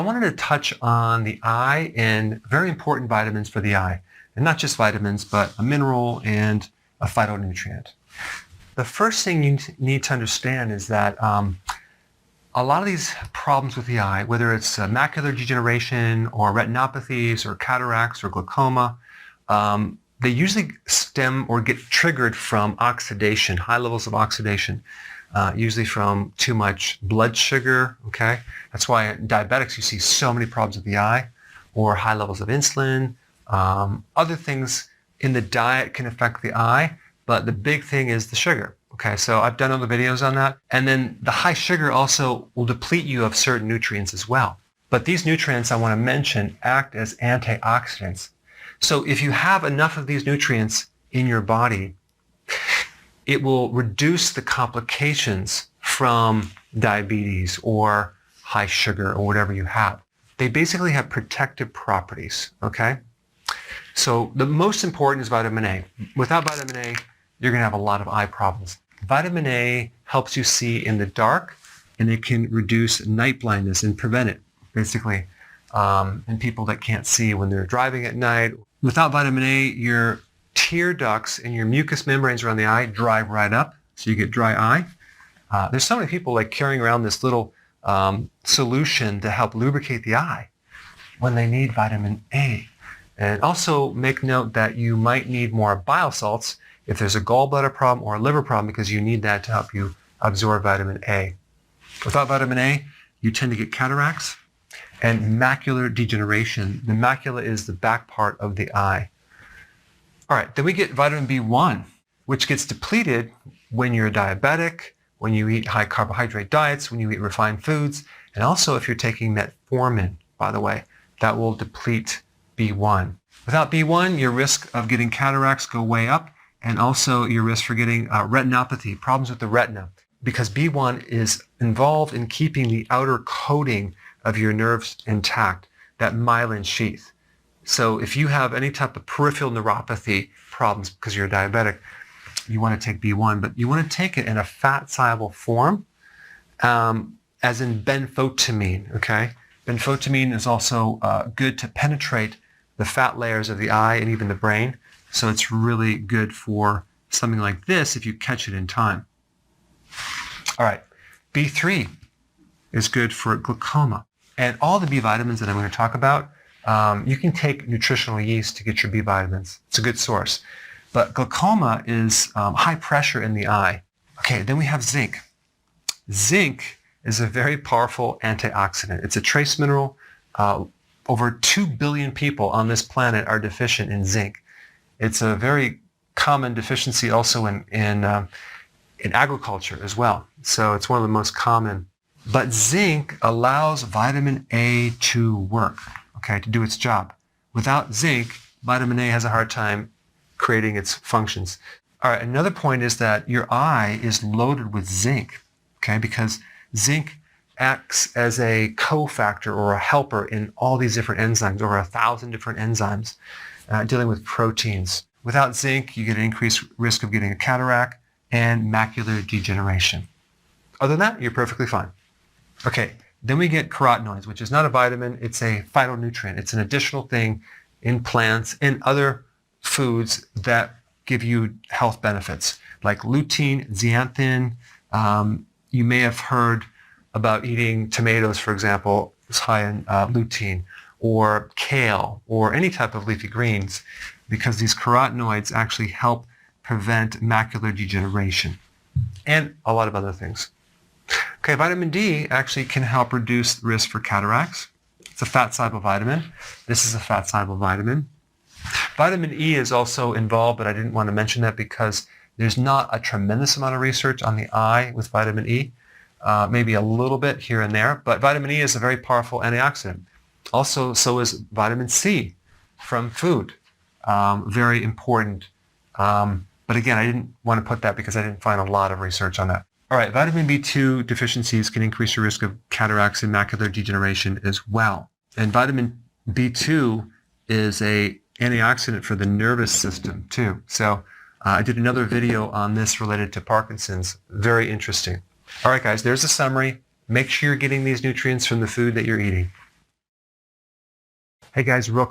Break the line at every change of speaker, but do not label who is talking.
wanted to touch on the eye and very important vitamins for the eye. And not just vitamins, but a mineral and a phytonutrient. The first thing you need to understand is that a lot of these problems with the eye, whether it's macular degeneration or retinopathies or cataracts or glaucoma, they usually stem or get triggered from oxidation, high levels of oxidation, usually from too much blood sugar, okay? That's why in diabetics you see so many problems with the eye, or high levels of insulin. Other things in the diet can affect the eye, but the big thing is the sugar. Okay, so I've done other videos on that. And then the high sugar also will deplete you of certain nutrients as well. But these nutrients I want to mention act as antioxidants. So if you have enough of these nutrients in your body, it will reduce the complications from diabetes or high sugar or whatever you have. They basically have protective properties, okay? So the most important is vitamin A. Without vitamin A, you're going to have a lot of eye problems. Vitamin A helps you see in the dark, and it can reduce night blindness and prevent it, basically, in people that can't see when they're driving at night. Without vitamin A, your tear ducts and your mucous membranes around the eye dry right up, so you get dry eye. There's so many people like carrying around this little solution to help lubricate the eye when they need vitamin A. And also make note that you might need more bile salts if there's a gallbladder problem or a liver problem, because you need that to help you absorb vitamin A. Without vitamin A, you tend to get cataracts and macular degeneration. The macula is the back part of the eye. All right, then we get vitamin B1, which gets depleted when you're diabetic, when you eat high carbohydrate diets, when you eat refined foods, and also if you're taking metformin, by the way, that will deplete B1. Without B1, your risk of getting cataracts go way up, and also your risk for getting retinopathy, problems with the retina, because B1 is involved in keeping the outer coating of your nerves intact, that myelin sheath. So if you have any type of peripheral neuropathy problems because you're a diabetic, you want to take B1, but you want to take it in a fat-soluble form, as in benfotiamine, okay? Benfotiamine is also good to penetrate the fat layers of the eye and even the brain. So it's really good for something like this if you catch it in time. All right, B3 is good for glaucoma. And all the B vitamins that I'm going to talk about, you can take Nutritional Yeast to get your B vitamins. It's a good source. But glaucoma is high pressure in the eye. Okay, then we have zinc. Zinc is a very powerful antioxidant. It's a trace mineral. Over 2 billion people on this planet are deficient in zinc. It's a very common deficiency also in agriculture as well. So it's one of the most common. But zinc allows vitamin A to work, okay, to do its job. Without zinc, vitamin A has a hard time creating its functions. All right, another point is that your eye is loaded with zinc, okay, because zinc acts as a cofactor or a helper in all these different enzymes, over 1,000 different enzymes dealing with proteins. Without zinc, you get an increased risk of getting a cataract and macular degeneration. Other than that, you're perfectly fine. Okay, then we get carotenoids, which is not a vitamin, it's a phytonutrient. It's an additional thing in plants and other foods that give you health benefits, like lutein, zeaxanthin. You may have heard about eating tomatoes, for example, it's high in lutein, or kale, or any type of leafy greens, because these carotenoids actually help prevent macular degeneration, and a lot of other things. Okay, vitamin D actually can help reduce the risk for cataracts. It's a fat-soluble vitamin. This is a fat-soluble vitamin. Vitamin E is also involved, but I didn't want to mention that because there's not a tremendous amount of research on the eye with vitamin E. Maybe a little bit here and there, but vitamin E is a very powerful antioxidant. Also, so is vitamin C from food. Very important. But again, I didn't want to put that because I didn't find a lot of research on that. All right, vitamin B2 deficiencies can increase your risk of cataracts and macular degeneration as well. And vitamin B2 is a antioxidant for the nervous system too. So I did another video on this related to Parkinson's. Very interesting. All right, guys, there's a summary. Make sure you're getting these nutrients from the food that you're eating. Hey guys, real